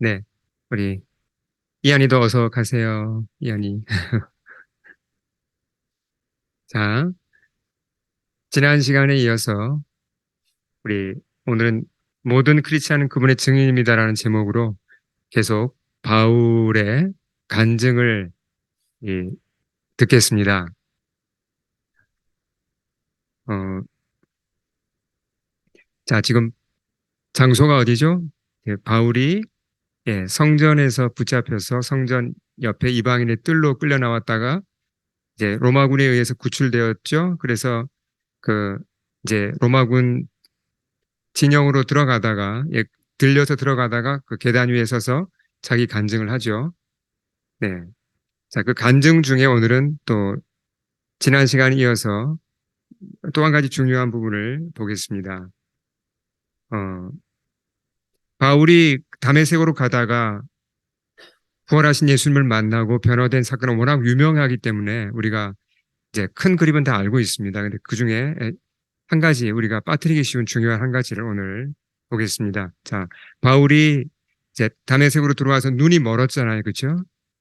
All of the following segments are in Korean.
네, 우리 이한이도 어서 가세요. 이한이. 자, 지난 시간에 이어서 우리 오늘은 모든 크리스찬은 그분의 증인입니다라는 제목으로 계속 바울의 간증을 이, 듣겠습니다. 어, 자, 지금 장소가 어디죠? 예, 바울이 성전에서 붙잡혀서 성전 옆에 이방인의 뜰로 끌려 나왔다가 이제 로마군에 의해서 구출되었죠. 그래서 그 이제 로마군 진영으로 들어가다가 들려서 들어가다가 그 계단 위에 서서 자기 간증을 하죠. 네. 자, 그 간증 중에 오늘은 또 지난 시간에 이어서 또 한 가지 중요한 부분을 보겠습니다. 어, 바울이 다메섹으로 가다가 부활하신 예수님을 만나고 변화된 사건은 워낙 유명하기 때문에 우리가 이제 큰 그림은 다 알고 있습니다. 근데 그 중에 한 가지 우리가 빠뜨리기 쉬운 중요한 한 가지를 오늘 보겠습니다. 자, 바울이 이제 다메섹으로 들어와서 눈이 멀었잖아요. 그렇죠?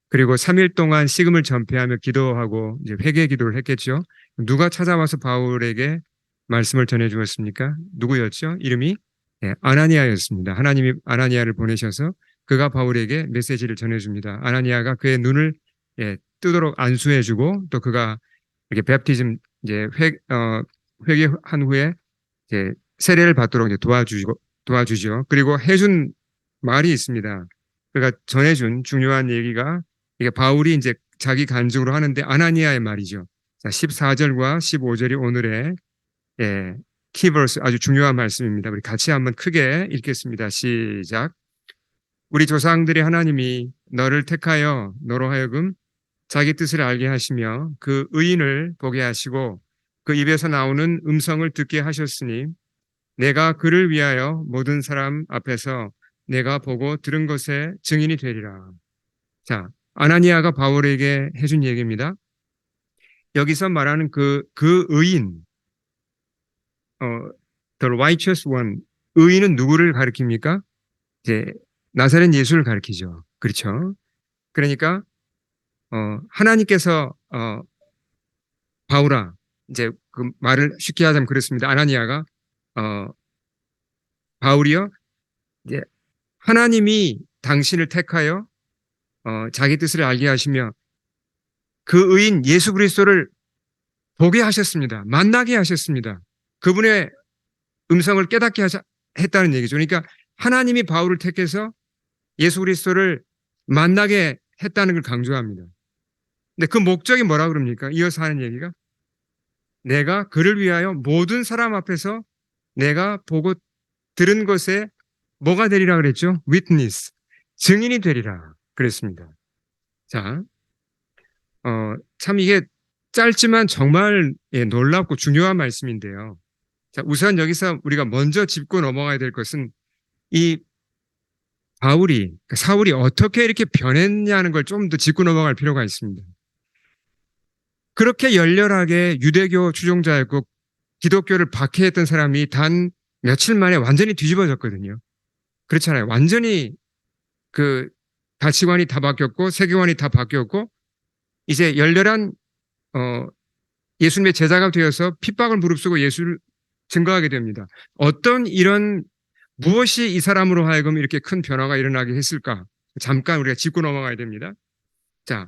그리고 3일 동안 식음을 전폐하며 기도하고 이제 회개 기도를 했겠죠. 누가 찾아와서 바울에게 말씀을 전해 주었습니까? 누구였죠? 이름이 아나니아였습니다. 하나님이 아나니아를 보내셔서 그가 바울에게 메시지를 전해 줍니다. 아나니아가 그의 눈을 뜨도록 안수해 주고 또 그가 이렇게 베프티즘 이제 회개한 후에 이제 세례를 받도록 이제 도와주죠. 그리고 해준 말이 있습니다. 그가 전해준 중요한 얘기가 이게 바울이 이제 자기 간증으로 하는데 아나니아의 말이죠. 자, 14절과 15절이 오늘의 키버스 아주 중요한 말씀입니다. 우리 같이 한번 크게 읽겠습니다. 시작. 우리 조상들의 하나님이 너를 택하여 너로 하여금 자기 뜻을 알게 하시며 그 의인을 보게 하시고 그 입에서 나오는 음성을 듣게 하셨으니 내가 그를 위하여 모든 사람 앞에서 내가 보고 들은 것에 증인이 되리라. 자, 아나니아가 바울에게 해준 얘기입니다. 여기서 말하는 그 의인, the righteous one, 의인은 누구를 가리킵니까? 이제 나사렛 예수를 가리키죠. 그렇죠? 그러니까 하나님께서 바울아, 이제 그 말을 쉽게 하자면 그렇습니다. 아나니아가 어, 바울이요, 이제 하나님이 당신을 택하여 자기 뜻을 알게 하시며 그 의인 예수 그리스도를 보게 하셨습니다. 만나게 하셨습니다. 그분의 음성을 깨닫게 했다는 얘기죠. 그러니까 하나님이 바울을 택해서 예수 그리스도를 만나게 했다는 걸 강조합니다. 근데 그 목적이 뭐라 그럽니까? 이어서 하는 얘기가 내가 그를 위하여 모든 사람 앞에서 내가 보고 들은 것에 뭐가 되리라 그랬죠? witness. 증인이 되리라 그랬습니다. 자, 참 이게 짧지만 정말 놀랍고 중요한 말씀인데요. 자, 우선 여기서 우리가 먼저 짚고 넘어가야 될 것은 이 바울이, 사울이 어떻게 이렇게 변했냐는 걸 좀 더 짚고 넘어갈 필요가 있습니다. 그렇게 열렬하게 유대교 추종자였고 기독교를 박해했던 사람이 단 며칠 만에 완전히 뒤집어졌거든요. 그렇잖아요. 완전히 그 가치관이 다 바뀌었고 세계관이 다 바뀌었고 이제 열렬한 예수님의 제자가 되어서 핍박을 무릅쓰고 예수를 증거하게 됩니다. 어떤 이런 무엇이 이 사람으로 하여금 이렇게 큰 변화가 일어나게 했을까? 잠깐 우리가 짚고 넘어가야 됩니다. 자,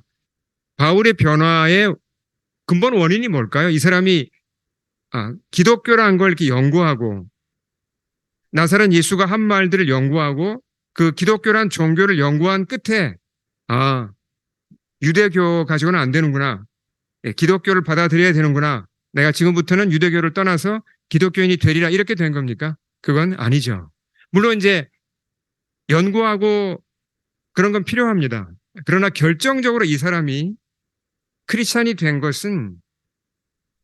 바울의 변화의 근본 원인이 뭘까요? 이 사람이 기독교라는 걸 이렇게 연구하고 나사렛 예수가 한 말들을 연구하고 그 기독교란 종교를 연구한 끝에 유대교 가지고는 안 되는구나. 기독교를 받아들여야 되는구나. 내가 지금부터는 유대교를 떠나서 기독교인이 되리라 이렇게 된 겁니까? 그건 아니죠. 물론 이제 연구하고 그런 건 필요합니다. 그러나 결정적으로 이 사람이 크리스찬이 된 것은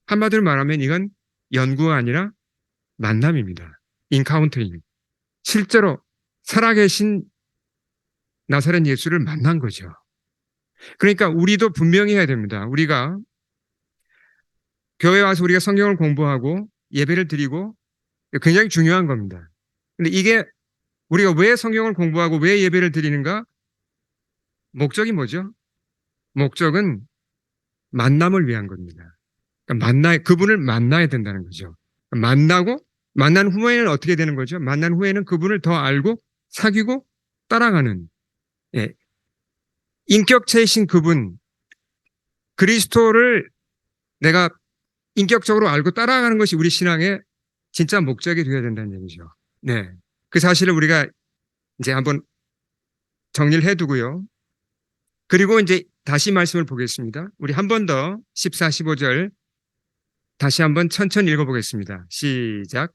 한마디로 말하면 이건 연구가 아니라 만남입니다. 인카운터입니다. 실제로 살아계신 나사렛 예수를 만난 거죠. 그러니까 우리도 분명히 해야 됩니다. 우리가 교회 와서 우리가 성경을 공부하고 예배를 드리고 굉장히 중요한 겁니다. 근데 이게 우리가 왜 성경을 공부하고 왜 예배를 드리는가? 목적이 뭐죠? 목적은 만남을 위한 겁니다. 그러니까 그분을 만나야 된다는 거죠. 만난 후에는 어떻게 되는 거죠? 만난 후에는 그분을 더 알고 사귀고 따라가는, 예, 인격체이신 그분, 그리스도를 내가 인격적으로 알고 따라가는 것이 우리 신앙의 진짜 목적이 되어야 된다는 얘기죠. 네. 그 사실을 우리가 이제 한번 정리를 해두고요. 그리고 이제 다시 말씀을 보겠습니다. 우리 한 번 더 14, 15절 다시 한번 천천히 읽어보겠습니다. 시작.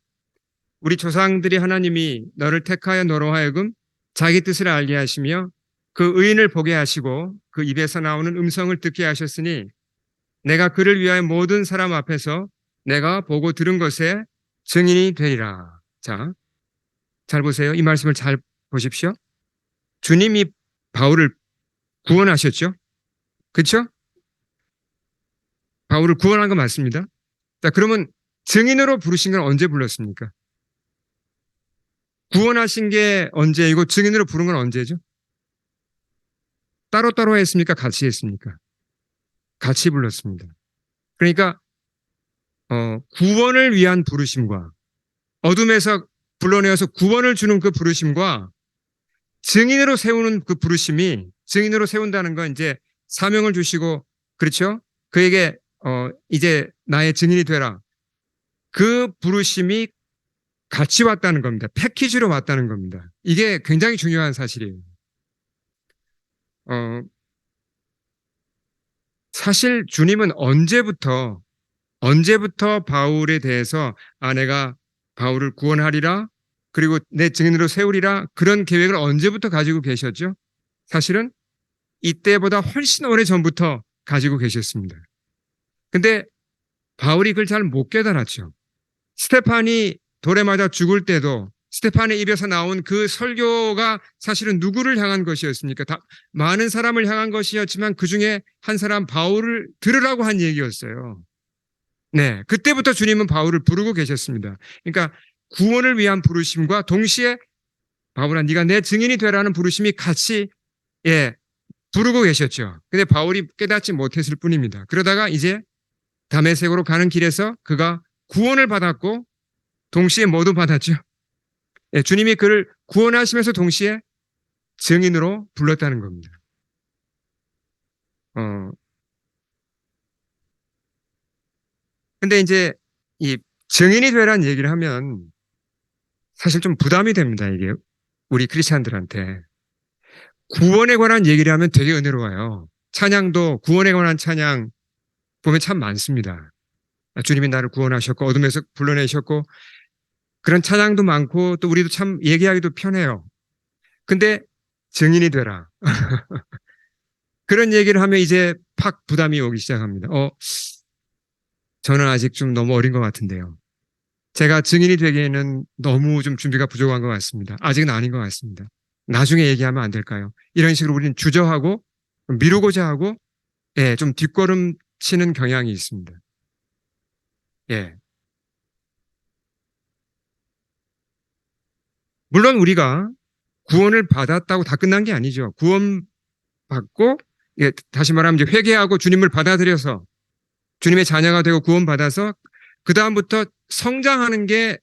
우리 조상들이 하나님이 너를 택하여 너로 하여금 자기 뜻을 알게 하시며 그 의인을 보게 하시고 그 입에서 나오는 음성을 듣게 하셨으니 내가 그를 위하여 모든 사람 앞에서 내가 보고 들은 것에 증인이 되리라. 자, 잘 보세요. 이 말씀을 잘 보십시오. 주님이 바울을 구원하셨죠? 그렇죠? 바울을 구원한 거 맞습니다. 자, 그러면 증인으로 부르신 건 언제 불렀습니까? 구원하신 게 언제이고 증인으로 부른 건 언제죠? 따로따로 했습니까? 같이 했습니까? 같이 불렀습니다. 그러니까 구원을 위한 부르심과 어둠에서 불러내어서 구원을 주는 그 부르심과 증인으로 세우는 그 부르심이 증인으로 세운다는 건 이제 사명을 주시고 그렇죠? 그에게 이제 나의 증인이 되라. 그 부르심이 같이 왔다는 겁니다. 패키지로 왔다는 겁니다. 이게 굉장히 중요한 사실이에요. 사실 주님은 언제부터 바울에 대해서 내가 바울을 구원하리라 그리고 내 증인으로 세우리라 그런 계획을 언제부터 가지고 계셨죠? 사실은 이때보다 훨씬 오래 전부터 가지고 계셨습니다. 근데 바울이 그걸 잘 못 깨달았죠. 스테판이 돌에 맞아 죽을 때도 스테판의 입에서 나온 그 설교가 사실은 누구를 향한 것이었습니까? 많은 사람을 향한 것이었지만 그 중에 한 사람 바울을 들으라고 한 얘기였어요. 네, 그때부터 주님은 바울을 부르고 계셨습니다. 그러니까 구원을 위한 부르심과 동시에 바울아 네가 내 증인이 되라는 부르심이 같이 부르고 계셨죠. 근데 바울이 깨닫지 못했을 뿐입니다. 그러다가 이제 다메섹으로 가는 길에서 그가 구원을 받았고 동시에 뭐도 받았죠. 주님이 그를 구원하시면서 동시에 증인으로 불렀다는 겁니다. 근데 이제 이 증인이 되라는 얘기를 하면 사실 좀 부담이 됩니다. 이게 우리 크리스찬들한테. 구원에 관한 얘기를 하면 되게 은혜로워요. 찬양도 구원에 관한 찬양 보면 참 많습니다. 주님이 나를 구원하셨고 어둠에서 불러내셨고 그런 찬양도 많고 또 우리도 참 얘기하기도 편해요. 근데 증인이 되라. 그런 얘기를 하면 이제 팍 부담이 오기 시작합니다. 저는 아직 좀 너무 어린 것 같은데요. 제가 증인이 되기에는 너무 좀 준비가 부족한 것 같습니다. 아직은 아닌 것 같습니다. 나중에 얘기하면 안 될까요? 이런 식으로 우리는 주저하고 미루고자 하고 좀 뒷걸음 치는 경향이 있습니다. 물론 우리가 구원을 받았다고 다 끝난 게 아니죠. 구원받고 다시 말하면 이제 회개하고 주님을 받아들여서 주님의 자녀가 되고 구원받아서 그 다음부터 성장하는 게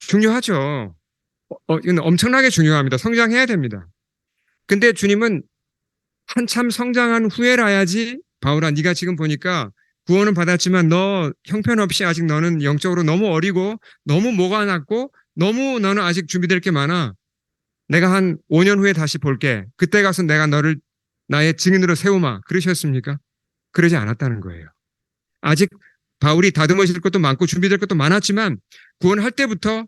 중요하죠. 이건 엄청나게 중요합니다. 성장해야 됩니다. 근데 주님은 한참 성장한 후에라야지 바울아 네가 지금 보니까 구원은 받았지만 너 형편없이 아직 너는 영적으로 너무 어리고 너무 모가 낮고 너무 너는 아직 준비될 게 많아. 내가 한 5년 후에 다시 볼게. 그때 가서 내가 너를 나의 증인으로 세우마. 그러셨습니까? 그러지 않았다는 거예요. 아직 바울이 다듬어질 것도 많고 준비될 것도 많았지만 구원할 때부터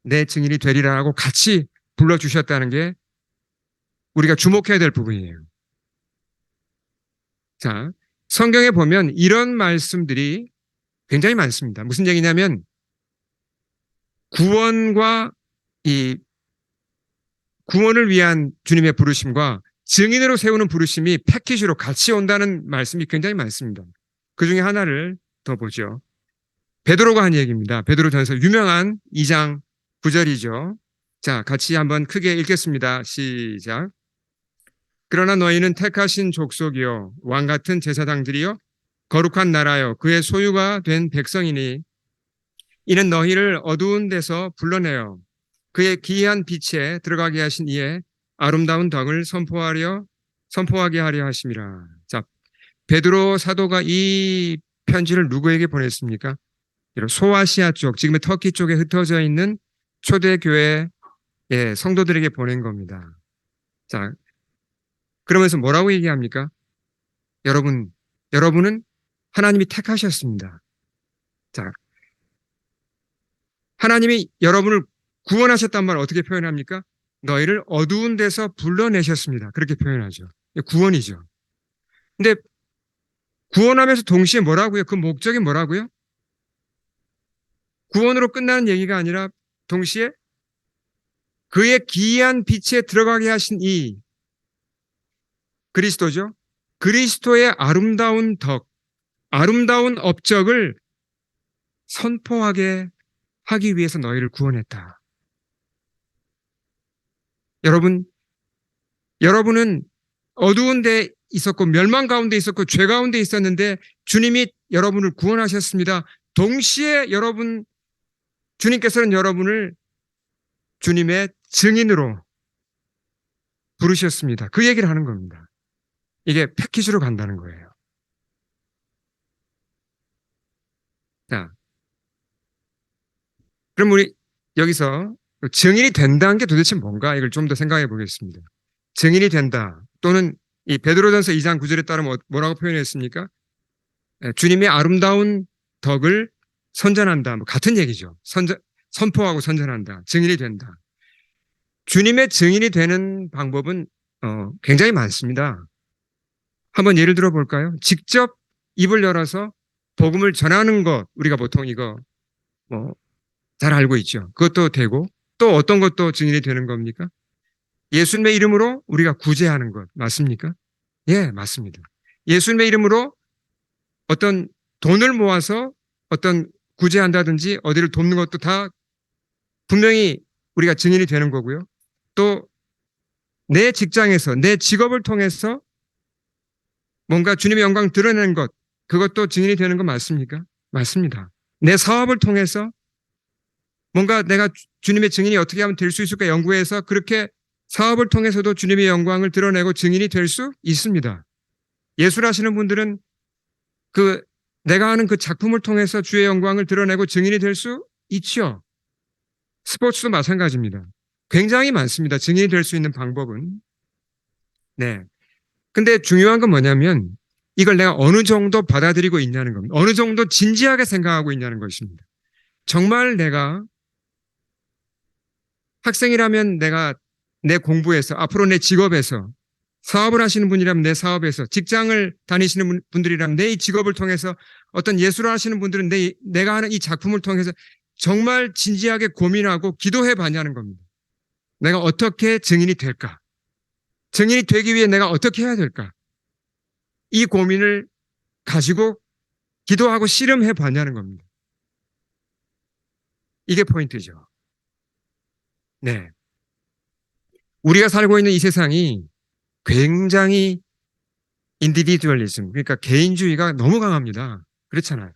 내 증인이 되리라고 같이 불러주셨다는 게 우리가 주목해야 될 부분이에요. 자, 성경에 보면 이런 말씀들이 굉장히 많습니다. 무슨 얘기냐면 구원과 이 구원을 위한 주님의 부르심과 증인으로 세우는 부르심이 패키지로 같이 온다는 말씀이 굉장히 많습니다. 그 중에 하나를 더 보죠. 베드로가 한 얘기입니다. 베드로전서 유명한 2장 9절이죠. 자, 같이 한번 크게 읽겠습니다. 시작. 그러나 너희는 택하신 족속이요 왕 같은 제사장들이요 거룩한 나라요 그의 소유가 된 백성이니 이는 너희를 어두운 데서 불러내어 그의 기이한 빛에 들어가게 하신 이의 아름다운 덕을 선포하게 하려 하심이라. 자, 베드로 사도가 이 편지를 누구에게 보냈습니까? 소아시아 쪽, 지금의 터키 쪽에 흩어져 있는 초대교회 성도들에게 보낸 겁니다. 자, 그러면서 뭐라고 얘기합니까? 여러분은 하나님이 택하셨습니다. 자, 하나님이 여러분을 구원하셨단 말을 어떻게 표현합니까? 너희를 어두운 데서 불러내셨습니다. 그렇게 표현하죠. 구원이죠. 근데 구원하면서 동시에 뭐라고요? 그 목적이 뭐라고요? 구원으로 끝나는 얘기가 아니라 동시에 그의 기이한 빛에 들어가게 하신 이 그리스도죠. 그리스도의 아름다운 덕, 아름다운 업적을 선포하게 하기 위해서 너희를 구원했다. 여러분은 어두운 데 있었고 멸망 가운데 있었고 죄 가운데 있었는데 주님이 여러분을 구원하셨습니다. 동시에 주님께서는 여러분을 주님의 증인으로 부르셨습니다. 그 얘기를 하는 겁니다. 이게 패키지로 간다는 거예요. 자, 그럼 우리 여기서 증인이 된다는 게 도대체 뭔가 이걸 좀 더 생각해 보겠습니다. 증인이 된다 또는 이 베드로전서 2장 9절에 따르면 뭐라고 표현했습니까? 주님의 아름다운 덕을 선전한다. 뭐 같은 얘기죠. 선포하고 선전한다. 증인이 된다. 주님의 증인이 되는 방법은 굉장히 많습니다. 한번 예를 들어 볼까요? 직접 입을 열어서 복음을 전하는 것, 우리가 보통 이거 잘 알고 있죠. 그것도 되고 또 어떤 것도 증인이 되는 겁니까? 예수님의 이름으로 우리가 구제하는 것 맞습니까? 예, 맞습니다. 예수님의 이름으로 어떤 돈을 모아서 어떤 구제한다든지 어디를 돕는 것도 다 분명히 우리가 증인이 되는 거고요. 또 내 직장에서 내 직업을 통해서 뭔가 주님의 영광 드러내는 것 그것도 증인이 되는 거 맞습니까? 맞습니다. 내 사업을 통해서 뭔가 내가 주님의 증인이 어떻게 하면 될 수 있을까 연구해서 그렇게 사업을 통해서도 주님의 영광을 드러내고 증인이 될 수 있습니다. 예술하시는 분들은 내가 하는 그 작품을 통해서 주의 영광을 드러내고 증인이 될 수 있죠. 스포츠도 마찬가지입니다. 굉장히 많습니다. 증인이 될 수 있는 방법은. 네. 근데 중요한 건 뭐냐면 이걸 내가 어느 정도 받아들이고 있냐는 겁니다. 어느 정도 진지하게 생각하고 있냐는 것입니다. 정말 내가 학생이라면 내가 내 공부에서 앞으로 내 직업에서 사업을 하시는 분이라면 내 사업에서 직장을 다니시는 분들이라면 내 이 직업을 통해서 어떤 예술을 하시는 분들은 내가 하는 이 작품을 통해서 정말 진지하게 고민하고 기도해 봤냐는 겁니다. 내가 어떻게 증인이 될까? 증인이 되기 위해 내가 어떻게 해야 될까? 이 고민을 가지고 기도하고 씨름해 봤냐는 겁니다. 이게 포인트죠. 네. 우리가 살고 있는 이 세상이 굉장히 인디비듀얼리즘, 그러니까 개인주의가 너무 강합니다. 그렇잖아요.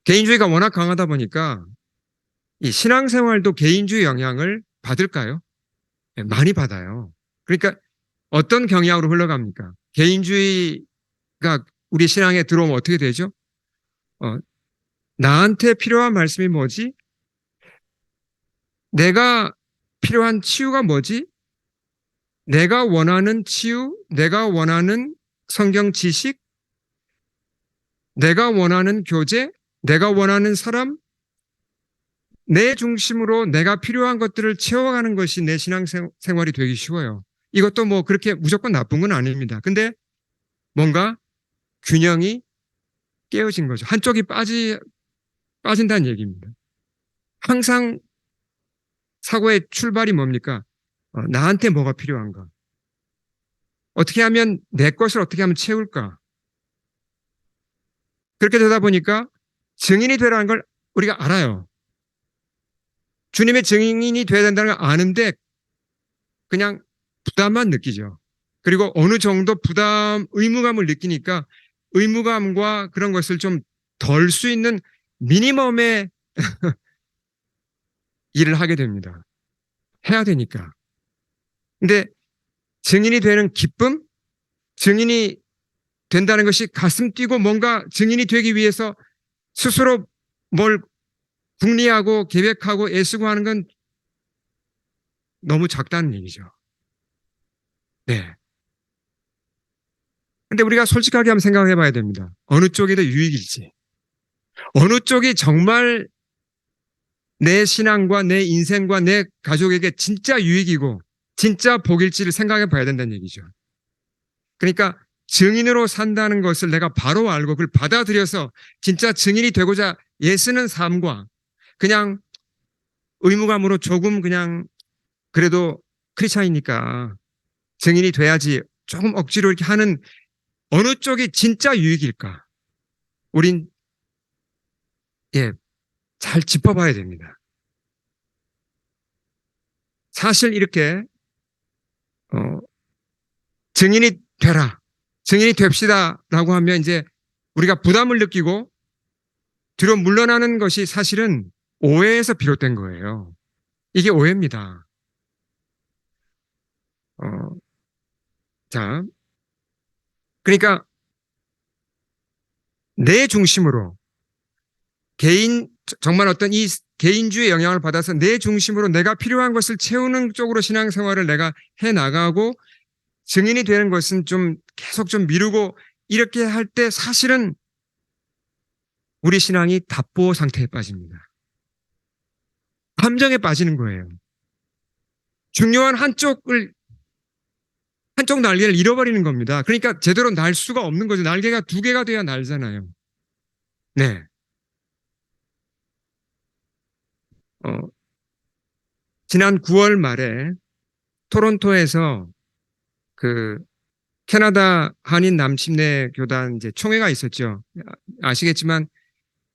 개인주의가 워낙 강하다 보니까 이 신앙생활도 개인주의 영향을 받을까요? 네, 많이 받아요. 그러니까 어떤 경향으로 흘러갑니까? 개인주의가 우리 신앙에 들어오면 어떻게 되죠? 나한테 필요한 말씀이 뭐지? 내가 필요한 치유가 뭐지? 내가 원하는 치유, 내가 원하는 성경 지식, 내가 원하는 교제, 내가 원하는 사람, 내 중심으로 내가 필요한 것들을 채워가는 것이 내 신앙생활이 되기 쉬워요. 이것도 뭐 그렇게 무조건 나쁜 건 아닙니다. 근데 뭔가 균형이 깨어진 거죠. 한쪽이 빠진다는 얘기입니다. 항상 사고의 출발이 뭡니까? 나한테 뭐가 필요한가? 어떻게 하면 내 것을 어떻게 하면 채울까? 그렇게 되다 보니까 증인이 되라는 걸 우리가 알아요. 주님의 증인이 돼야 된다는 걸 아는데 그냥 부담만 느끼죠. 그리고 어느 정도 의무감을 느끼니까 의무감과 그런 것을 좀 덜 수 있는 미니멈의 일을 하게 됩니다. 해야 되니까. 근데 증인이 되는 기쁨, 증인이 된다는 것이 가슴 뛰고 뭔가 증인이 되기 위해서 스스로 뭘 궁리하고 계획하고 애쓰고 하는 건 너무 작다는 얘기죠. 네. 근데 우리가 솔직하게 한번 생각해 봐야 됩니다. 어느 쪽이 더 유익일지. 어느 쪽이 정말 내 신앙과 내 인생과 내 가족에게 진짜 유익이고 진짜 복일지를 생각해 봐야 된다는 얘기죠. 그러니까 증인으로 산다는 것을 내가 바로 알고 그걸 받아들여서 진짜 증인이 되고자 애쓰는 삶과 그냥 의무감으로 조금 그냥 그래도 크리스찬이니까 증인이 돼야지 조금 억지로 이렇게 하는 어느 쪽이 진짜 유익일까? 우린 예, 잘 짚어봐야 됩니다. 사실 이렇게 증인이 되라, 증인이 됩시다라고 하면 이제 우리가 부담을 느끼고 뒤로 물러나는 것이 사실은 오해에서 비롯된 거예요. 이게 오해입니다. 자, 그러니까 내 중심으로 정말 어떤 이 개인주의 영향을 받아서 내 중심으로 내가 필요한 것을 채우는 쪽으로 신앙생활을 내가 해 나가고 증인이 되는 것은 좀 계속 좀 미루고 이렇게 할 때 사실은 우리 신앙이 답보 상태에 빠집니다. 함정에 빠지는 거예요. 중요한 한쪽 날개를 잃어버리는 겁니다. 그러니까 제대로 날 수가 없는 거죠. 날개가 두 개가 돼야 날잖아요. 네. 지난 9월 말에 토론토에서 그 캐나다 한인 남침내 교단 이제 총회가 있었죠. 아시겠지만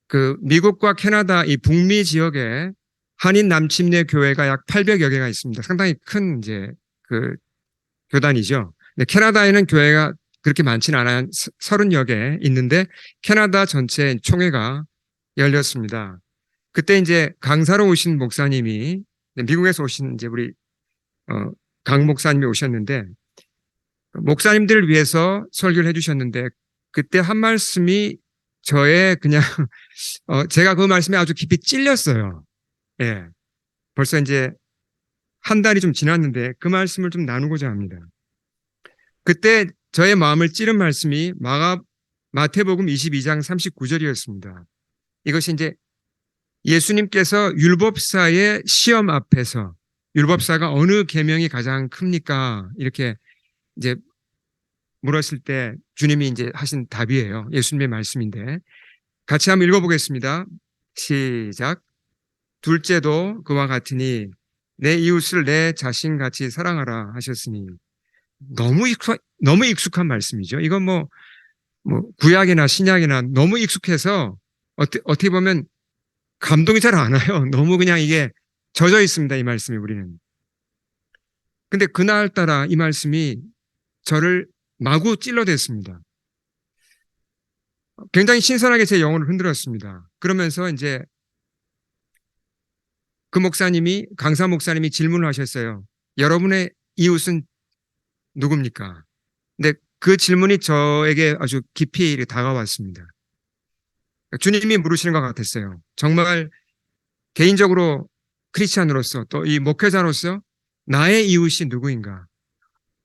그 미국과 캐나다 이 북미 지역에 한인 남침내 교회가 약 800여 개가 있습니다. 상당히 큰 이제 그 교단이죠. 근데 캐나다에는 교회가 그렇게 많지는 않아요. 30여 개 있는데 캐나다 전체 총회가 열렸습니다. 그때 이제 강사로 오신 목사님이 미국에서 오신 이제 우리 강 목사님이 오셨는데 목사님들을 위해서 설교를 해주셨는데 그때 한 말씀이 저의 그냥 제가 그 말씀에 아주 깊이 찔렸어요. 예, 벌써 이제 한 달이 좀 지났는데 그 말씀을 좀 나누고자 합니다. 그때 저의 마음을 찌른 말씀이 마태복음 22장 39절이었습니다. 이것이 이제 예수님께서 율법사의 시험 앞에서 율법사가 어느 계명이 가장 큽니까? 이렇게 이제 물었을 때 주님이 이제 하신 답이에요. 예수님의 말씀인데 같이 한번 읽어보겠습니다. 시작. 둘째도 그와 같으니 내 이웃을 내 자신같이 사랑하라 하셨으니 너무 익숙한 말씀이죠. 이건 뭐 구약이나 신약이나 너무 익숙해서 어떻게 보면 감동이 잘 안 와요. 너무 그냥 이게 젖어 있습니다. 이 말씀이 우리는. 근데 그날따라 이 말씀이 저를 마구 찔러댔습니다. 굉장히 신선하게 제 영혼을 흔들었습니다. 그러면서 이제 강사 목사님이 질문을 하셨어요. 여러분의 이웃은 누굽니까? 근데 그 질문이 저에게 아주 깊이 다가왔습니다. 주님이 물으시는 것 같았어요. 정말 개인적으로 크리스찬으로서 또 이 목회자로서 나의 이웃이 누구인가?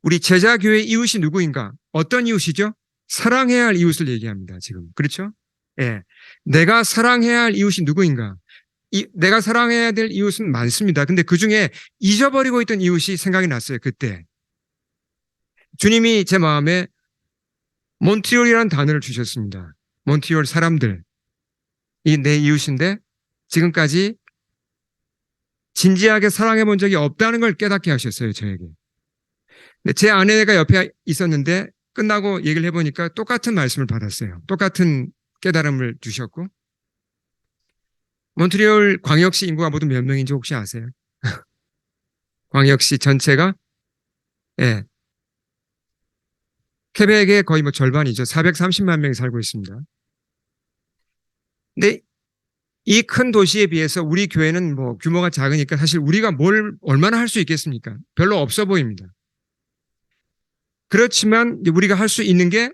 우리 제자교회 이웃이 누구인가? 어떤 이웃이죠? 사랑해야 할 이웃을 얘기합니다. 지금. 그렇죠? 예. 내가 사랑해야 할 이웃이 누구인가? 내가 사랑해야 될 이웃은 많습니다. 근데 그 중에 잊어버리고 있던 이웃이 생각이 났어요. 그때. 주님이 제 마음에 몬트리올이라는 단어를 주셨습니다. 몬트리올 사람들. 이 내 이웃인데 지금까지 진지하게 사랑해 본 적이 없다는 걸 깨닫게 하셨어요. 저에게. 제 아내가 옆에 있었는데 끝나고 얘기를 해보니까 똑같은 말씀을 받았어요. 똑같은 깨달음을 주셨고 몬트리올 광역시 인구가 모두 몇 명인지 혹시 아세요? 광역시 전체가 예, 케벡의 거의 뭐 절반이죠. 430만 명이 살고 있습니다. 근데 이 큰 도시에 비해서 우리 교회는 뭐 규모가 작으니까 사실 우리가 뭘 얼마나 할 수 있겠습니까? 별로 없어 보입니다. 그렇지만 우리가 할 수 있는 게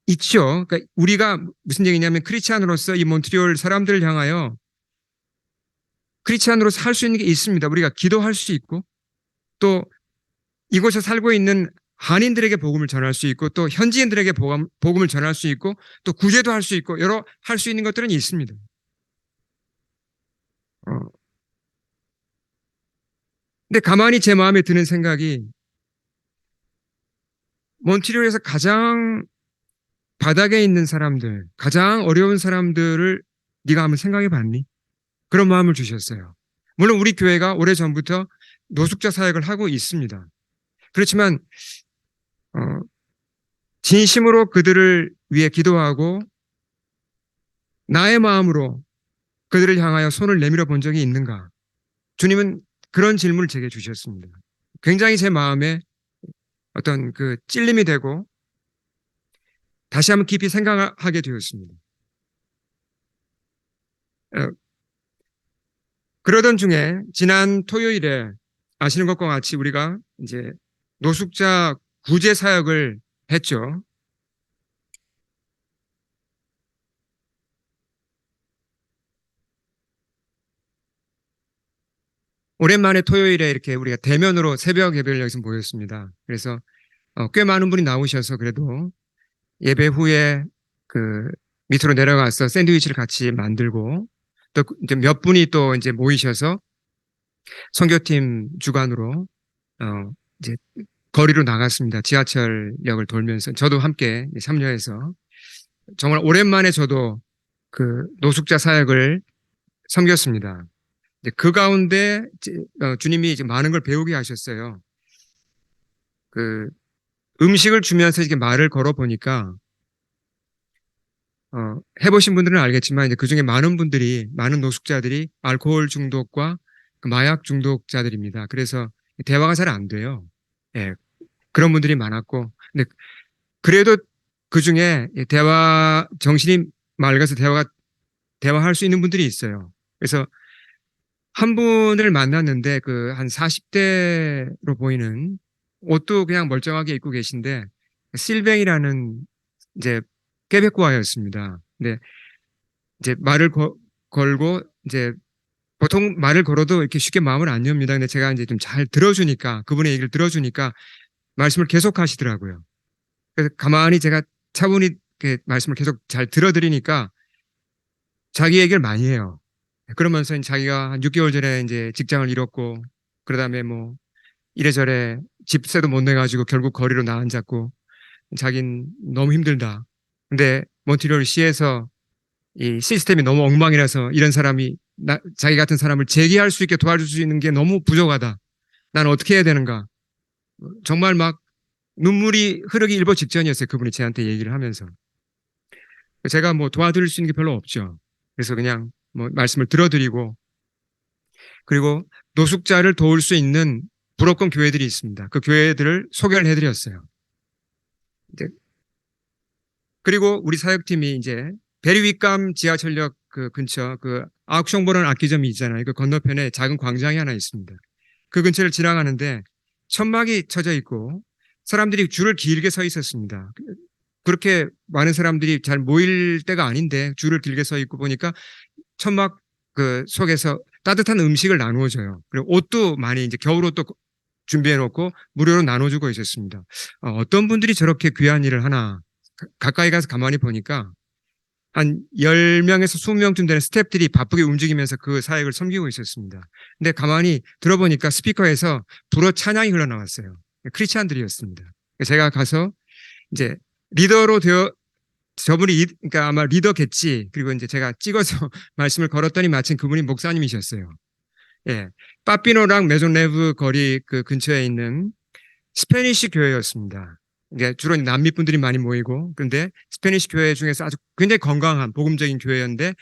있죠. 그러니까 우리가 무슨 얘기냐면 크리스찬으로서 이 몬트리올 사람들을 향하여 크리스찬으로서 할 수 있는 게 있습니다. 우리가 기도할 수 있고 또 이곳에 살고 있는 한인들에게 복음을 전할 수 있고 또 현지인들에게 복음을 전할 수 있고 또 구제도 할 수 있고 여러 할 수 있는 것들은 있습니다. 어. 근데 가만히 제 마음에 드는 생각이 몬트리올에서 가장 바닥에 있는 사람들, 가장 어려운 사람들을 네가 한번 생각해 봤니? 그런 마음을 주셨어요. 물론 우리 교회가 오래전부터 노숙자 사역을 하고 있습니다. 그렇지만 어, 진심으로 그들을 위해 기도하고 나의 마음으로 그들을 향하여 손을 내밀어 본 적이 있는가? 주님은 그런 질문을 제게 주셨습니다. 굉장히 제 마음에 어떤 그 찔림이 되고 다시 한번 깊이 생각하게 되었습니다. 어, 그러던 중에 지난 토요일에 아시는 것과 같이 우리가 이제 노숙자 구제 사역을 했죠. 오랜만에 토요일에 이렇게 우리가 대면으로 새벽 예배를 여기서 모였습니다. 그래서 꽤 많은 분이 나오셔서 그래도 예배 후에 그 밑으로 내려가서 샌드위치를 같이 만들고 또 이제 몇 분이 또 이제 모이셔서 선교팀 주관으로 이제 거리로 나갔습니다. 지하철역을 돌면서 저도 함께 참여해서 정말 오랜만에 저도 그 노숙자 사역을 섬겼습니다. 그 가운데 주님이 이제 많은 걸 배우게 하셨어요. 그 음식을 주면서 이렇게 말을 걸어 보니까 해보신 분들은 알겠지만 이제 그 중에 많은 분들이 많은 노숙자들이 알코올 중독과 그 마약 중독자들입니다. 그래서 대화가 잘 안 돼요. 예, 그런 분들이 많았고, 근데 그래도 그 중에 대화 정신이 맑아서 대화할 수 있는 분들이 있어요. 그래서 한 분을 만났는데 그 한 40대로 보이는 옷도 그냥 멀쩡하게 입고 계신데 실뱅이라는 이제 퀘베코아였습니다. 근데 이제 걸고 이제 보통 말을 걸어도 이렇게 쉽게 마음을 안 엽니다. 근데 제가 이제 좀 잘 들어주니까 그분의 얘기를 들어주니까 말씀을 계속 하시더라고요. 그래서 가만히 제가 차분히 이렇게 말씀을 계속 잘 들어드리니까 자기 얘기를 많이 해요. 그러면서 자기가 한 6개월 전에 이제 직장을 잃었고 그러 다음에 뭐 이래저래 집세도 못 내가지고 결국 거리로 나앉았고 자긴 너무 힘들다. 근데 몬트리올 시에서 이 시스템이 너무 엉망이라서 이런 사람이 자기 같은 사람을 재기할 수 있게 도와줄 수 있는 게 너무 부족하다. 난 어떻게 해야 되는가? 정말 막 눈물이 흐르기 일보 직전이었어요. 그분이 저한테 얘기를 하면서. 제가 뭐 도와드릴 수 있는 게 별로 없죠. 그래서 그냥 뭐 말씀을 들어드리고 그리고 노숙자를 도울 수 있는 불업권 교회들이 있습니다. 그 교회들을 소개를 해드렸어요. 그리고 우리 사역팀이 이제 베리윗감 지하철역 그 근처 그 아욱숑보라는 악기점이 있잖아요. 그 건너편에 작은 광장이 하나 있습니다. 그 근처를 지나가는데 천막이 쳐져 있고 사람들이 줄을 길게 서 있었습니다. 그렇게 많은 사람들이 잘 모일 때가 아닌데 줄을 길게 서 있고 보니까 천막 그 속에서 따뜻한 음식을 나누어 줘요. 그리고 옷도 많이 이제 겨울 옷도 준비해 놓고 무료로 나눠주고 있었습니다. 어떤 분들이 저렇게 귀한 일을 하나 가까이 가서 가만히 보니까 한 10명에서 20명쯤 되는 스태프들이 바쁘게 움직이면서 그 사역을 섬기고 있었습니다. 근데 가만히 들어보니까 스피커에서 불어 찬양이 흘러나왔어요. 크리스찬들이었습니다. 제가 가서 이제 리더로 되어 저분이 그러니까 아마 리더겠지. 그리고 이제 제가 찍어서 말씀을 걸었더니 마침 그분이 목사님이셨어요. 예. 빠삐노랑 메존레브 거리 그 근처에 있는 스페니시 교회였습니다. 이게 주로 남미 분들이 많이 모이고, 그런데 스페니시 교회 중에서 아주 굉장히 건강한 복음적인 교회였는데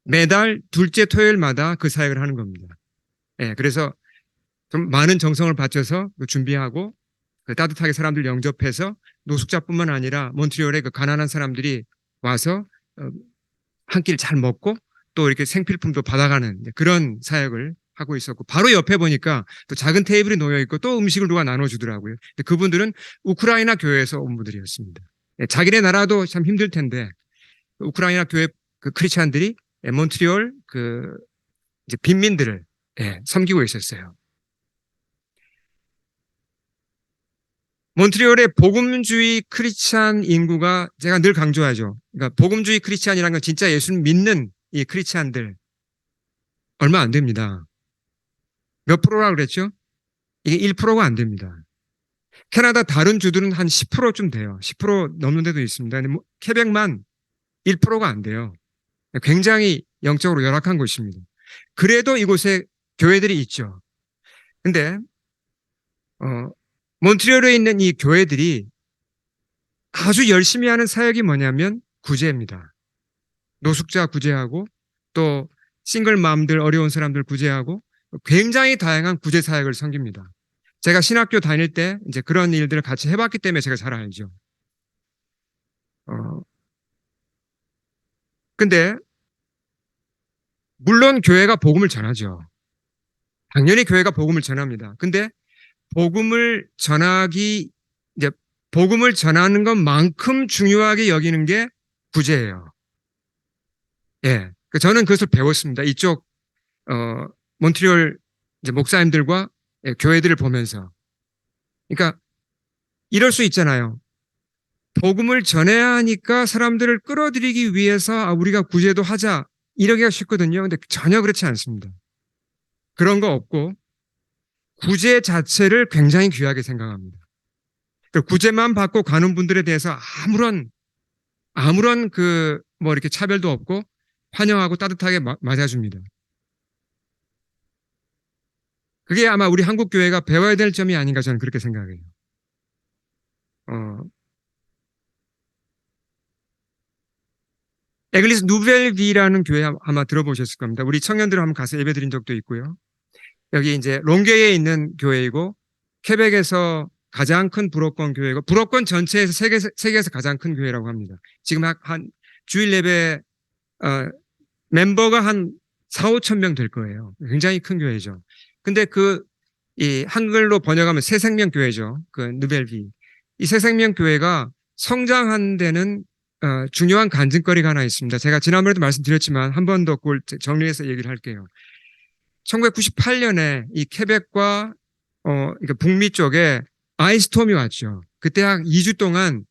매달 둘째 토요일마다 그 사역을 하는 겁니다. 예, 그래서 좀 많은 정성을 바쳐서 준비하고 따뜻하게 사람들 영접해서 노숙자뿐만 아니라 몬트리올의 그 가난한 사람들이 와서 한 끼를 잘 먹고 또 이렇게 생필품도 받아가는 그런 사역을 하고 있었고, 바로 옆에 보니까 또 작은 테이블이 놓여 있고 또 음식을 누가 나눠주더라고요. 근데 그분들은 우크라이나 교회에서 온 분들이었습니다. 자기네 나라도 참 힘들 텐데 우크라이나 교회 그 크리스찬들이 몬트리올 그 이제 빈민들을 섬기고 있었어요. 몬트리올의 복음주의 크리스찬 인구가, 제가 늘 강조하죠. 그러니까 복음주의 크리스찬이라는 건 진짜 예수를 믿는 이 크리스찬들 얼마 안 됩니다. 몇 프로라고 그랬죠? 이게 1%가 안 됩니다. 캐나다 다른 주들은 한 10%쯤 돼요. 10% 넘는 데도 있습니다. 근데 케벡만 1%가 안 돼요. 굉장히 영적으로 열악한 곳입니다. 그래도 이곳에 교회들이 있죠. 근데 몬트리올에 있는 이 교회들이 아주 열심히 하는 사역이 뭐냐면 구제입니다. 노숙자 구제하고 또 싱글맘들, 어려운 사람들 구제하고 굉장히 다양한 구제 사역을 섬깁니다. 제가 신학교 다닐 때 이제 그런 일들을 같이 해봤기 때문에 제가 잘 알죠. 근데 물론 교회가 복음을 전하죠. 당연히 교회가 복음을 전합니다. 근데 복음을 전하기, 이제 복음을 전하는 것만큼 중요하게 여기는 게 구제예요. 예. 저는 그것을 배웠습니다. 이쪽, 몬트리올 이제 목사님들과 교회들을 보면서. 그러니까 이럴 수 있잖아요. 복음을 전해야 하니까 사람들을 끌어들이기 위해서 우리가 구제도 하자. 이러기가 쉽거든요. 근데 전혀 그렇지 않습니다. 그런 거 없고 구제 자체를 굉장히 귀하게 생각합니다. 구제만 받고 가는 분들에 대해서 아무런 그 뭐 이렇게 차별도 없고 환영하고 따뜻하게 맞아줍니다. 그게 아마 우리 한국 교회가 배워야 될 점이 아닌가 저는 그렇게 생각해요. 에글리스 누벨비라는 교회 아마 들어보셨을 겁니다. 우리 청년들 한번 가서 예배드린 적도 있고요. 여기 이제 롱게에 있는 교회이고 케벡에서 가장 큰 불어권 교회고 불어권 전체에서 세계에서 가장 큰 교회라고 합니다. 지금 한 주일 예배 멤버가 한 4, 5천 명 될 거예요. 굉장히 큰 교회죠. 근데 이 한글로 번역하면 새생명교회죠. 그 누벨비. 이 새생명교회가 성장한 데는 중요한 간증거리가 하나 있습니다. 제가 지난번에도 말씀드렸지만 한 번 더 그걸 정리해서 얘기를 할게요. 1998년에 이 케벡과 그러니까 북미 쪽에 아이스톰이 왔죠. 그때 한 2주 동안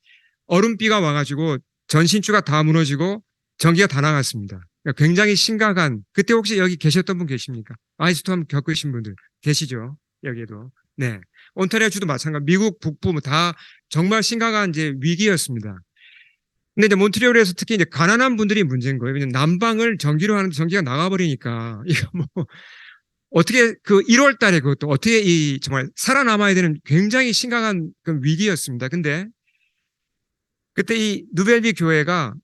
얼음비가 와가지고 전신주가 다 무너지고 전기가 다 나갔습니다. 그러니까 굉장히 심각한, 그때 혹시 여기 계셨던 분 계십니까? 아이스톰 겪으신 분들 계시죠? 여기에도. 네. 온타리오주도 마찬가지, 미국 북부 다 정말 심각한 이제 위기였습니다. 근데 이제 몬트리올에서 특히 이제 가난한 분들이 문제인 거예요. 왜냐면 난방을 전기로 하는데 전기가 나가버리니까 이거 뭐 어떻게 그 1월 달에 그것도 어떻게 이 정말 살아남아야 되는 굉장히 심각한 그 위기였습니다. 근데 그때 이 누벨비 교회가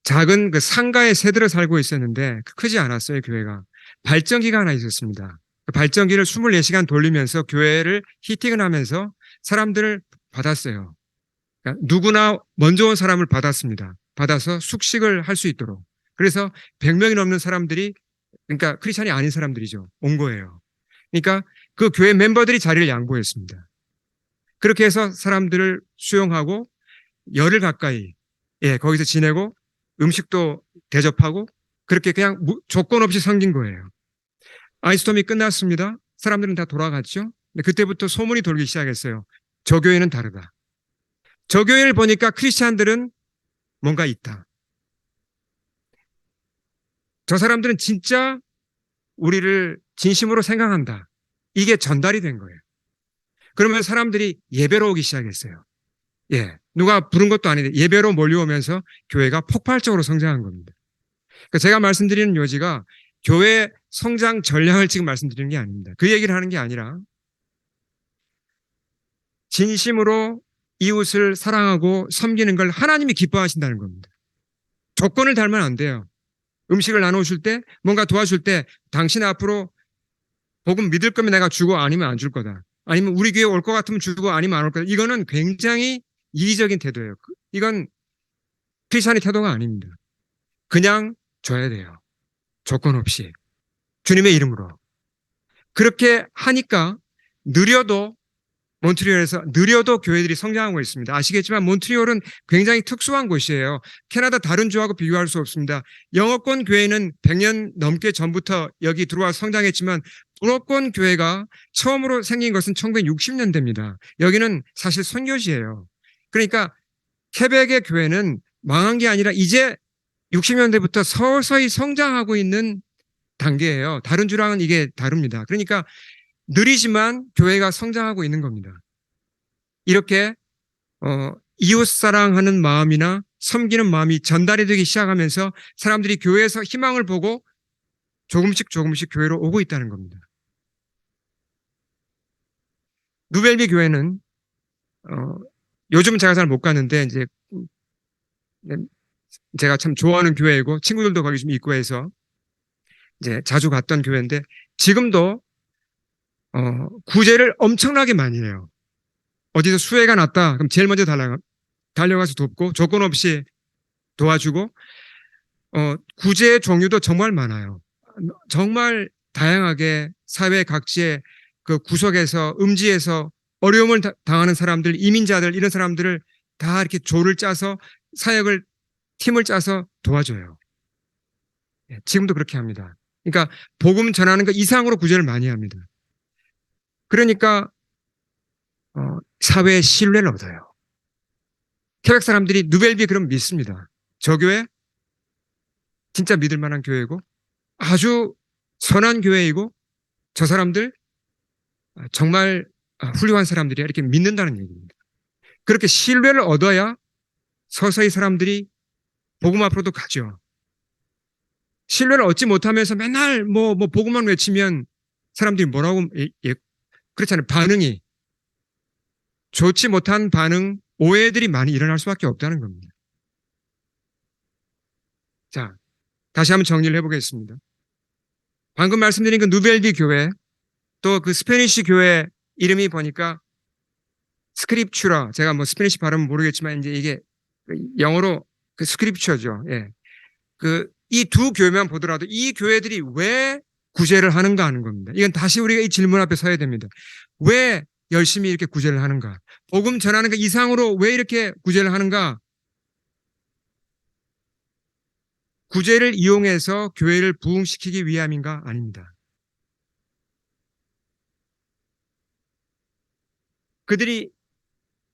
작은 그 상가에 새들어 살고 있었는데 크지 않았어요, 교회가. 발전기가 하나 있었습니다. 그 발전기를 24시간 돌리면서 교회를 히팅을 하면서 사람들을 받았어요. 그러니까 누구나 먼저 온 사람을 받았습니다. 받아서 숙식을 할 수 있도록. 그래서 100명이 넘는 사람들이, 그러니까 크리스찬이 아닌 사람들이죠, 온 거예요. 그러니까 그 교회 멤버들이 자리를 양보했습니다. 그렇게 해서 사람들을 수용하고 열흘 가까이 거기서 지내고 음식도 대접하고 그렇게 그냥 조건 없이 섬긴 거예요. 아이스톰이 끝났습니다. 사람들은 다 돌아갔죠. 근데 그때부터 소문이 돌기 시작했어요. 저 교회는 다르다. 저 교회를 보니까 크리스찬들은 뭔가 있다. 저 사람들은 진짜 우리를 진심으로 생각한다. 이게 전달이 된 거예요. 그러면 사람들이 예배로 오기 시작했어요. 누가 부른 것도 아닌데 예배로 몰려오면서 교회가 폭발적으로 성장한 겁니다. 그러니까 제가 말씀드리는 요지가 교회 성장 전략을 지금 말씀드리는 게 아닙니다. 그 얘기를 하는 게 아니라 진심으로 이웃을 사랑하고 섬기는 걸 하나님이 기뻐하신다는 겁니다. 조건을 달면 안 돼요. 음식을 나눠줄 때, 뭔가 도와줄 때 당신 앞으로 복음 믿을 거면 내가 주고 아니면 안 줄 거다. 아니면 우리 교회 올 것 같으면 주고 아니면 안 올 거다. 이거는 굉장히 이기적인 태도예요. 이건 크리스찬의 태도가 아닙니다. 그냥 줘야 돼요. 조건 없이. 주님의 이름으로. 그렇게 하니까 느려도 몬트리올에서 느려도 교회들이 성장하고 있습니다. 아시겠지만 몬트리올은 굉장히 특수한 곳이에요. 캐나다 다른 주하고 비교할 수 없습니다. 영어권 교회는 100년 넘게 전부터 여기 들어와 성장했지만 불어권 교회가 처음으로 생긴 것은 1960년대입니다. 여기는 사실 선교지예요. 그러니까 케벡의 교회는 망한 게 아니라 이제 60년대부터 서서히 성장하고 있는 단계예요. 다른 주랑은 이게 다릅니다. 그러니까 느리지만 교회가 성장하고 있는 겁니다. 이렇게 이웃 사랑하는 마음이나 섬기는 마음이 전달이 되기 시작하면서 사람들이 교회에서 희망을 보고 조금씩 교회로 오고 있다는 겁니다. 누벨비 교회는 요즘 제가 잘 못 가는데 이제 제가 참 좋아하는 교회이고 친구들도 거기 좀 있고 해서 이제 자주 갔던 교회인데 지금도 구제를 엄청나게 많이 해요. 어디서 수해가 났다. 그럼 제일 먼저 달려가서 돕고 조건 없이 도와주고 구제의 종류도 정말 많아요. 정말 다양하게 사회 각지의 그 구석에서 음지에서 어려움을 당하는 사람들, 이민자들 이런 사람들을 다 이렇게 조를 짜서 사역을 팀을 짜서 도와줘요. 지금도 그렇게 합니다. 그러니까 복음 전하는 것 이상으로 구제를 많이 합니다. 그러니까 사회의 신뢰를 얻어요. 케벡 사람들이 누벨비 그럼 믿습니다. 저 교회 진짜 믿을 만한 교회고 아주 선한 교회이고 저 사람들 정말 훌륭한 사람들이야 이렇게 믿는다는 얘기입니다. 그렇게 신뢰를 얻어야 서서히 사람들이 복음 앞으로도 가죠. 신뢰를 얻지 못하면서 맨날 뭐 복음만 외치면 사람들이 뭐라고 그렇잖아요. 반응이 좋지 못한 반응, 오해들이 많이 일어날 수밖에 없다는 겁니다. 자, 다시 한번 정리를 해보겠습니다. 방금 말씀드린 그 누벨비 교회, 또 그 스페니쉬 교회 이름이 보니까 스크립추라, 제가 뭐 스페니쉬 발음은 모르겠지만 이제 이게 영어로 그 스크립처죠. 예. 이 두 교회만 보더라도 이 교회들이 왜 구제를 하는가 하는 겁니다. 이건 다시 우리가 이 질문 앞에 서야 됩니다. 왜 열심히 이렇게 구제를 하는가? 복음 전하는 것 이상으로 왜 이렇게 구제를 하는가? 구제를 이용해서 교회를 부흥시키기 위함인가? 아닙니다. 그들이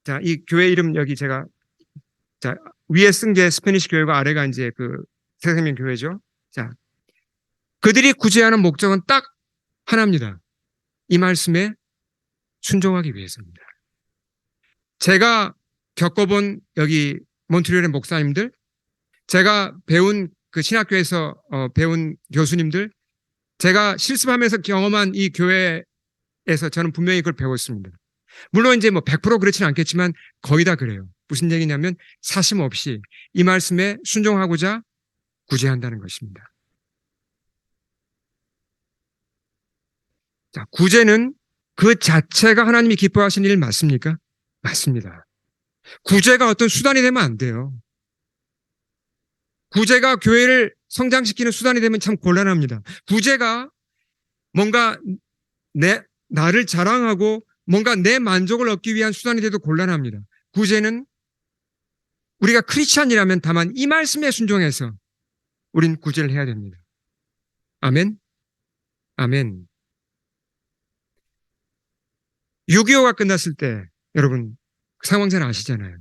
자, 이 교회 이름 여기 제가 자, 위에 쓴 게 스페니쉬 교회고 아래가 이제 그 새생명 교회죠. 자, 그들이 구제하는 목적은 딱 하나입니다. 이 말씀에 순종하기 위해서입니다. 제가 겪어본 여기 몬트리올의 목사님들, 제가 배운 그 신학교에서 배운 교수님들, 제가 실습하면서 경험한 이 교회에서 저는 분명히 그걸 배웠습니다. 물론 이제 뭐 100% 그렇지는 않겠지만 거의 다 그래요. 무슨 얘기냐면 사심 없이 이 말씀에 순종하고자 구제한다는 것입니다. 자, 구제는 그 자체가 하나님이 기뻐하시는 일 맞습니까? 맞습니다. 구제가 어떤 수단이 되면 안 돼요. 구제가 교회를 성장시키는 수단이 되면 참 곤란합니다. 구제가 뭔가 나를 자랑하고 뭔가 내 만족을 얻기 위한 수단이 돼도 곤란합니다. 구제는 우리가 크리스찬이라면 다만 이 말씀에 순종해서 우린 구제를 해야 됩니다. 아멘? 아멘. 6.25가 끝났을 때 여러분 그 상황 잘 아시잖아요.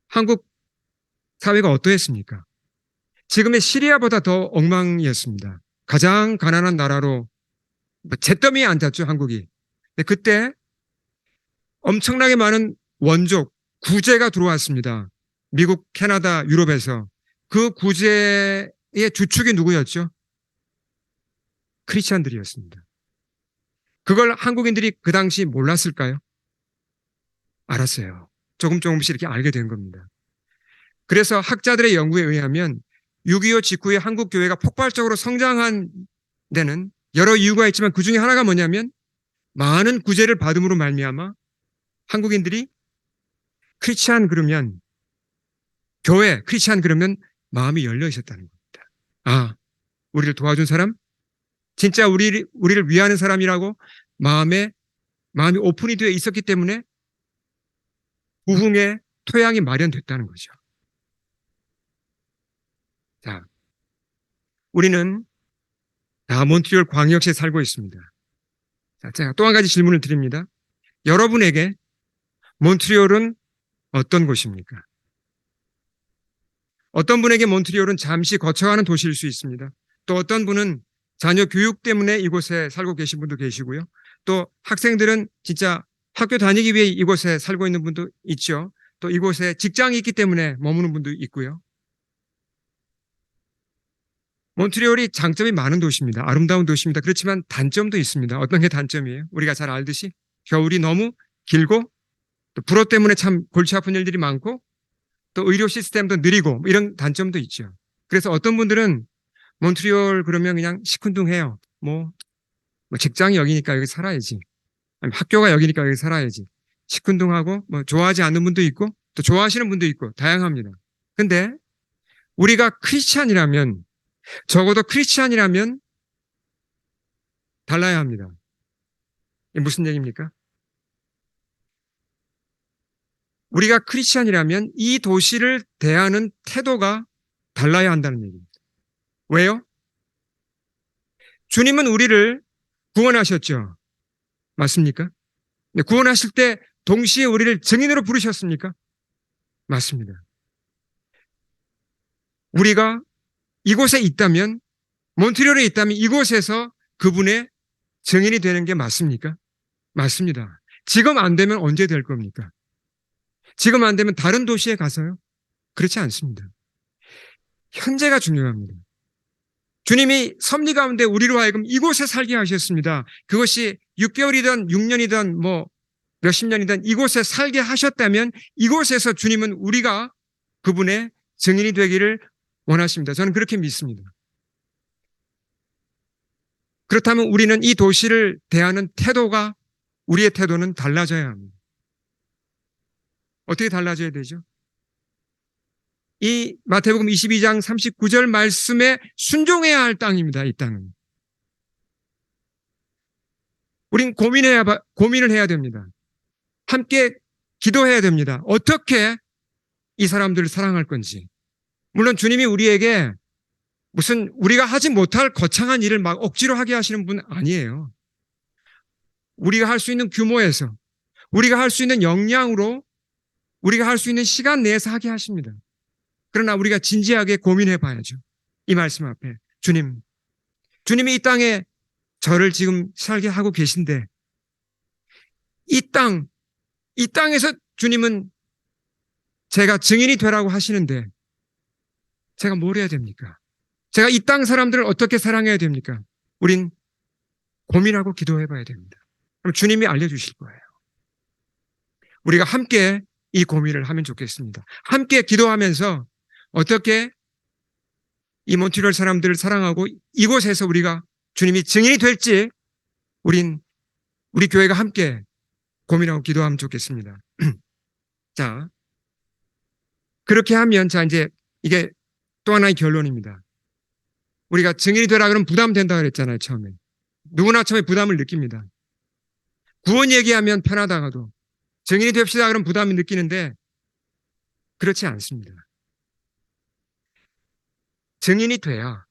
한국 사회가 어떠했습니까? 지금의 시리아보다 더 엉망이었습니다. 가장 가난한 나라로 잿더미에 앉았죠, 한국이. 근데 그때 엄청나게 많은 원족, 구제가 들어왔습니다. 미국, 캐나다, 유럽에서. 그 구제의 주축이 누구였죠? 크리스찬들이었습니다. 그걸 한국인들이 그 당시 몰랐을까요? 알았어요. 조금씩 이렇게 알게 된 겁니다. 그래서 학자들의 연구에 의하면 6.25 직후에 한국 교회가 폭발적으로 성장한 데는 여러 이유가 있지만 그 중에 하나가 뭐냐면 많은 구제를 받음으로 말미암아 한국인들이 크리스찬 그러면 교회 크리스찬 그러면 마음이 열려 있었다는 겁니다. 아, 우리를 도와준 사람, 진짜 우리를 위하는 사람이라고 마음이 오픈이 되어 있었기 때문에 부흥의 토양이 마련됐다는 거죠. 자, 우리는 다 몬트리올 광역시에 살고 있습니다. 자, 제가 또 한 가지 질문을 드립니다. 여러분에게 몬트리올은 어떤 곳입니까? 어떤 분에게 몬트리올은 잠시 거쳐가는 도시일 수 있습니다. 또 어떤 분은 자녀 교육 때문에 이곳에 살고 계신 분도 계시고요. 또 학생들은 진짜 학교 다니기 위해 이곳에 살고 있는 분도 있죠. 또 이곳에 직장이 있기 때문에 머무는 분도 있고요. 몬트리올이 장점이 많은 도시입니다. 아름다운 도시입니다. 그렇지만 단점도 있습니다. 어떤 게 단점이에요? 우리가 잘 알듯이 겨울이 너무 길고 또 불호 때문에 참 골치 아픈 일들이 많고 또 의료 시스템도 느리고 이런 단점도 있죠. 그래서 어떤 분들은 몬트리올 그러면 그냥 시큰둥해요. 뭐 직장이 여기니까 여기 살아야지. 아니면 학교가 여기니까 여기 살아야지. 시큰둥하고 뭐 좋아하지 않는 분도 있고 또 좋아하시는 분도 있고 다양합니다. 근데 우리가 크리스찬이라면 적어도 크리스찬이라면 달라야 합니다. 이게 무슨 얘기입니까? 우리가 크리스찬이라면 이 도시를 대하는 태도가 달라야 한다는 얘기입니다. 왜요? 주님은 우리를 구원하셨죠. 맞습니까? 구원하실 때 동시에 우리를 증인으로 부르셨습니까? 맞습니다. 우리가 이곳에 있다면, 몬트리올에 있다면 이곳에서 그분의 증인이 되는 게 맞습니까? 맞습니다. 지금 안 되면 언제 될 겁니까? 지금 안 되면 다른 도시에 가서요? 그렇지 않습니다. 현재가 중요합니다. 주님이 섭리 가운데 우리로 하여금 이곳에 살게 하셨습니다. 그것이 6개월이든 6년이든 뭐 몇십 년이든 이곳에 살게 하셨다면 이곳에서 주님은 우리가 그분의 증인이 되기를 원하십니다. 저는 그렇게 믿습니다. 그렇다면 우리는 이 도시를 대하는 태도가 우리의 태도는 달라져야 합니다. 어떻게 달라져야 되죠? 이 마태복음 22장 39절 말씀에 순종해야 할 땅입니다. 이 땅은. 우린 고민을 해야 됩니다. 함께 기도해야 됩니다. 어떻게 이 사람들을 사랑할 건지. 물론 주님이 우리에게 무슨 우리가 하지 못할 거창한 일을 막 억지로 하게 하시는 분 아니에요. 우리가 할 수 있는 규모에서, 우리가 할 수 있는 역량으로, 우리가 할 수 있는 시간 내에서 하게 하십니다. 그러나 우리가 진지하게 고민해 봐야죠. 이 말씀 앞에. 주님이 이 땅에 저를 지금 살게 하고 계신데 이 땅에서 주님은 제가 증인이 되라고 하시는데 제가 뭘 해야 됩니까? 제가 이 땅 사람들을 어떻게 사랑해야 됩니까? 우린 고민하고 기도해 봐야 됩니다. 그럼 주님이 알려주실 거예요. 우리가 함께 이 고민을 하면 좋겠습니다. 함께 기도하면서 어떻게 이 몬트리올 사람들을 사랑하고 이곳에서 우리가 주님이 증인이 될지 우리 교회가 함께 고민하고 기도하면 좋겠습니다. 자, 그렇게 하면 이제 이게 또 하나의 결론입니다. 우리가 증인이 되라 그러면 부담된다 그랬잖아요, 처음에. 누구나 처음에 부담을 느낍니다. 구원 얘기하면 편하다가도 증인이 됩시다 그러면 부담을 느끼는데 그렇지 않습니다. 증인이 돼야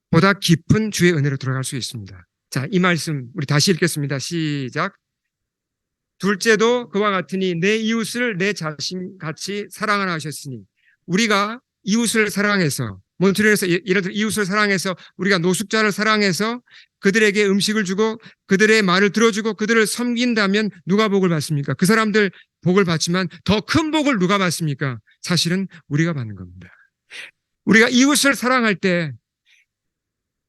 보다 깊은 주의 은혜로 들어갈 수 있습니다. 자, 이 말씀 우리 다시 읽겠습니다. 시작. 둘째도 그와 같으니 내 이웃을 내 자신같이 사랑하라 하셨으니 우리가 이웃을 사랑해서 몬트리올에서 예를 들어 이웃을 사랑해서 우리가 노숙자를 사랑해서 그들에게 음식을 주고 그들의 말을 들어주고 그들을 섬긴다면 누가 복을 받습니까? 그 사람들 복을 받지만 더 큰 복을 누가 받습니까? 사실은 우리가 받는 겁니다. 우리가 이웃을 사랑할 때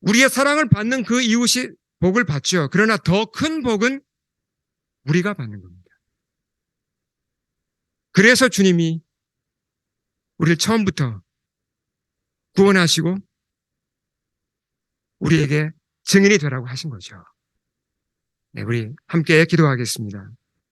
우리의 사랑을 받는 그 이웃이 복을 받죠. 그러나 더 큰 복은 우리가 받는 겁니다. 그래서 주님이 우리를 처음부터 구원하시고 우리에게 증인이 되라고 하신 거죠. 네, 우리 함께 기도하겠습니다.